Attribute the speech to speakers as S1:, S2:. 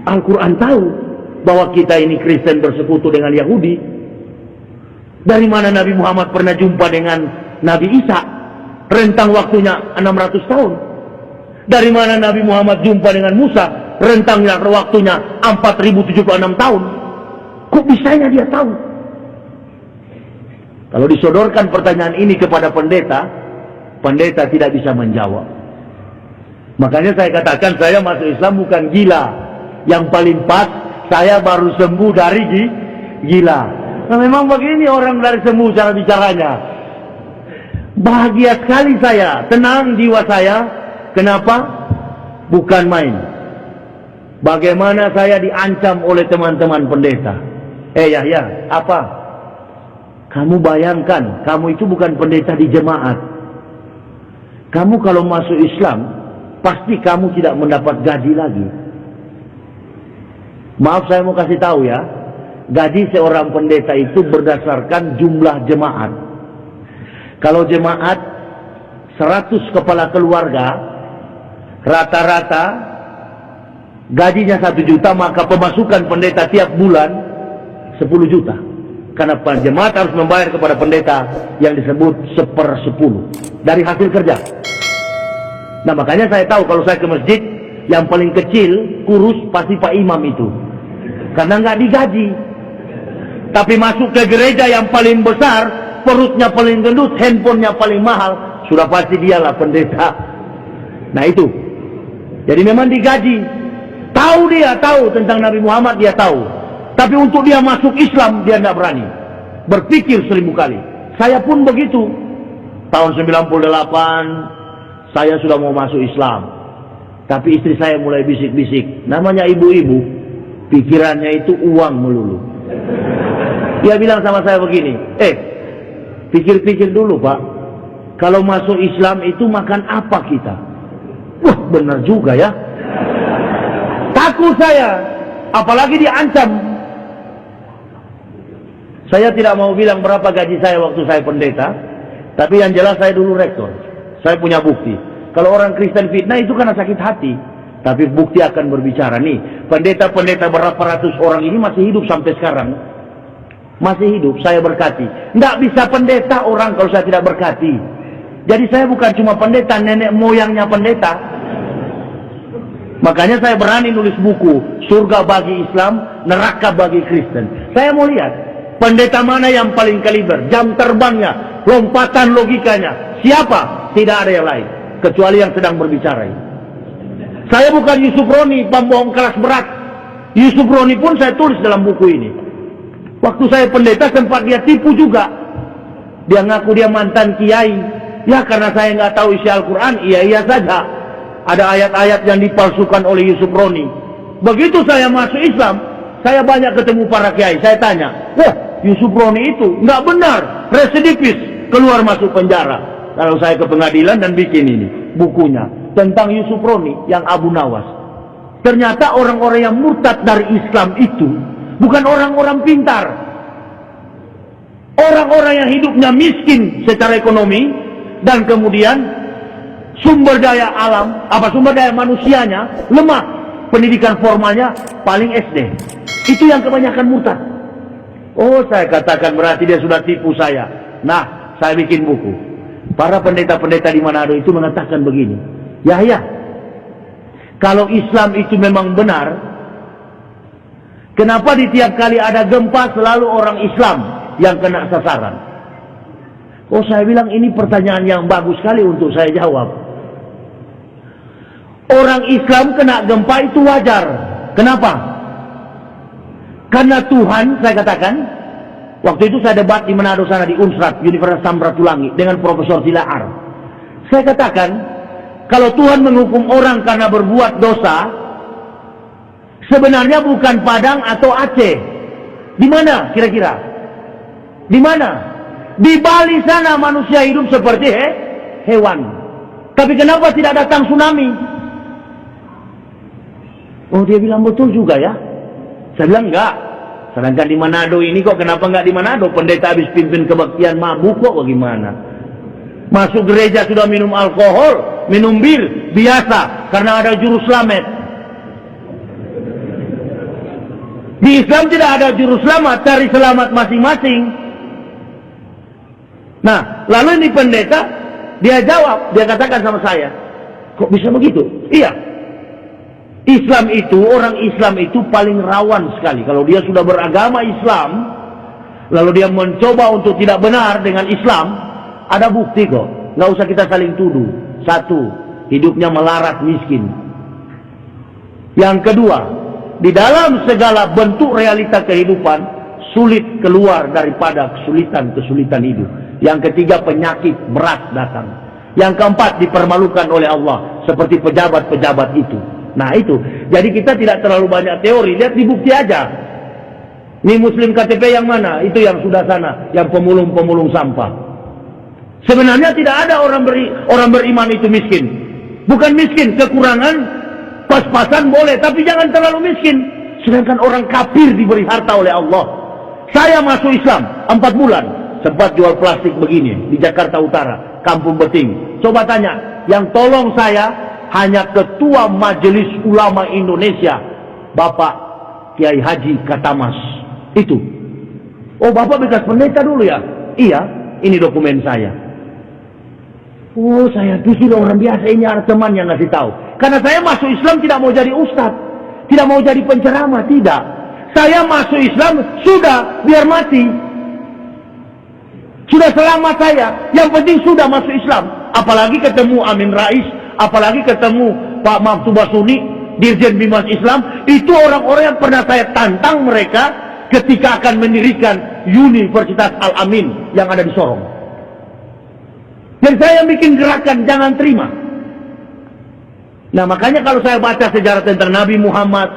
S1: Al-Quran tahu bahwa kita ini Kristen bersekutu dengan Yahudi. Dari mana Nabi Muhammad pernah jumpa dengan Nabi Isa? Rentang waktunya 600 tahun. Dari mana Nabi Muhammad jumpa dengan Musa? Rentangnya waktunya 4076 tahun. Kok bisanya dia tahu? Kalau disodorkan pertanyaan ini kepada pendeta, pendeta tidak bisa menjawab. Makanya saya katakan saya masuk Islam bukan gila. Yang paling pas, saya baru sembuh dari gila. Nah, memang begini orang dari sembuh cara bicaranya. Bahagia sekali saya, tenang jiwa saya. Kenapa? Bukan main. Bagaimana saya diancam oleh teman-teman pendeta. Yahya, apa? Kamu bayangkan, kamu itu bukan pendeta di jemaat. Kamu kalau masuk Islam, pasti kamu tidak mendapat gaji lagi. Maaf, saya mau kasih tahu ya. Gaji seorang pendeta itu berdasarkan jumlah jemaat. Kalau jemaat 100 kepala keluarga, rata-rata gajinya 1 juta, maka pemasukan pendeta tiap bulan 10 juta. Karena jemaat harus membayar kepada pendeta yang disebut 1/10 dari hasil kerja. Nah, makanya saya tahu kalau saya ke masjid, yang paling kecil, kurus, pasti Pak Imam itu. Karena nggak digaji. Tapi masuk ke gereja yang paling besar, perutnya paling gendut, handphonenya paling mahal, sudah pasti dialah pendeta. Nah itu. Jadi memang digaji. Tahu dia, tahu tentang Nabi Muhammad, dia tahu. Tapi untuk dia masuk Islam, dia tidak berani. Berpikir 1000 kali. Saya pun begitu. Tahun 98, saya sudah mau masuk Islam. Tapi istri saya mulai bisik-bisik. Namanya ibu-ibu, pikirannya itu uang melulu. Dia bilang sama saya begini, pikir-pikir dulu Pak. Kalau masuk Islam itu makan apa kita? Wah, benar juga ya. Takut saya, apalagi diancam. Saya tidak mau bilang berapa gaji saya waktu saya pendeta, tapi yang jelas saya dulu rektor. Saya punya bukti. Kalau orang Kristen fitnah itu karena sakit hati, tapi bukti akan berbicara. Nih, pendeta-pendeta berapa ratus orang ini masih hidup sampai sekarang. Masih hidup, saya berkati. Nggak bisa pendeta orang kalau saya tidak berkati. Jadi saya bukan cuma pendeta, nenek moyangnya pendeta. Makanya saya berani nulis buku, Surga bagi Islam, Neraka bagi Kristen. Saya mau lihat, pendeta mana yang paling kaliber, jam terbangnya, lompatan logikanya. Siapa? Tidak ada yang lain, kecuali yang sedang berbicara ini. Saya bukan Yusuf Roni, pembohong kelas berat. Yusuf Roni pun saya tulis dalam buku ini. Waktu saya pendeta sempat dia tipu juga. Dia ngaku dia mantan kiai. Ya karena saya nggak tahu isi Al-Quran, iya saja. Ada ayat-ayat yang dipalsukan oleh Yusuf Roni. Begitu saya masuk Islam, saya banyak ketemu para kiai. Saya tanya, wah Yusuf Roni itu nggak benar, residivis, keluar masuk penjara. Lalu saya ke pengadilan dan bikin ini bukunya tentang Yusuf Roni yang Abu Nawas. Ternyata orang-orang yang murtad dari Islam itu bukan orang-orang pintar. Orang-orang yang hidupnya miskin secara ekonomi dan kemudian sumber daya alam, sumber daya manusianya lemah, pendidikan formalnya paling SD. Itu yang kebanyakan murtad. Oh, saya katakan berarti dia sudah tipu saya. Nah, saya bikin buku. Para pendeta-pendeta di Manado itu mengatakan begini, Yahya, kalau Islam itu memang benar, kenapa di tiap kali ada gempa selalu orang Islam yang kena sasaran? Oh, saya bilang ini pertanyaan yang bagus sekali untuk saya jawab. Orang Islam kena gempa itu wajar. Kenapa? Karena Tuhan, saya katakan, waktu itu saya debat di Manado sana di Unsrat, Universitas Samratulangi dengan Profesor Silaar. Saya katakan, kalau Tuhan menghukum orang karena berbuat dosa, sebenarnya bukan Padang atau Aceh. Di mana kira-kira? Di mana? Di Bali sana manusia hidup seperti hewan. Tapi kenapa tidak datang tsunami? Oh, dia bilang betul juga ya. Saya bilang enggak. Sedangkan di Manado ini kok kenapa enggak di Manado? Pendeta habis pimpin kebaktian mabuk kok bagaimana? Masuk gereja sudah minum alkohol, minum bir, biasa. Karena ada juru selamat. Di Islam tidak ada juru selamat, cari selamat masing-masing. Nah, lalu ini pendeta, dia jawab, dia katakan sama saya, kok bisa begitu? Iya. Islam itu, orang Islam itu paling rawan sekali. Kalau dia sudah beragama Islam, lalu dia mencoba untuk tidak benar dengan Islam, ada bukti kok. Nggak usah kita saling tuduh. Satu, hidupnya melarat miskin. Yang kedua, di dalam segala bentuk realita kehidupan, sulit keluar daripada kesulitan-kesulitan hidup. Yang ketiga, penyakit berat datang. Yang keempat, dipermalukan oleh Allah, seperti pejabat-pejabat itu. Nah itu, jadi kita tidak terlalu banyak teori, lihat di bukti aja. Ini Muslim KTP yang mana? Itu yang sudah sana, yang pemulung-pemulung sampah. Sebenarnya tidak ada orang beriman itu miskin. Bukan miskin, kekurangan, pas-pasan boleh, tapi jangan terlalu miskin. Sedangkan orang kafir diberi harta oleh Allah. Saya masuk Islam 4 bulan, sempat jual plastik begini di Jakarta Utara, Kampung Beting. Coba tanya, yang tolong saya hanya Ketua Majelis Ulama Indonesia, Bapak Kiai Haji Katamas. Itu. Oh, Bapak bekas pendeta dulu ya? Iya, ini dokumen saya. Oh, saya pikir orang biasa, ini ada teman yang ngasih tahu. Karena saya masuk Islam tidak mau jadi ustadz, tidak mau jadi penceramah, tidak. Saya masuk Islam sudah biar mati. Sudah selamat saya. Yang penting sudah masuk Islam. Apalagi ketemu Amin Rais, apalagi ketemu Pak Maftub Basuni, Dirjen Bimas Islam, itu orang-orang yang pernah saya tantang mereka ketika akan mendirikan Universitas Al-Amin yang ada di Sorong. Dan saya bikin gerakan jangan terima. Nah makanya kalau saya baca sejarah tentang Nabi Muhammad,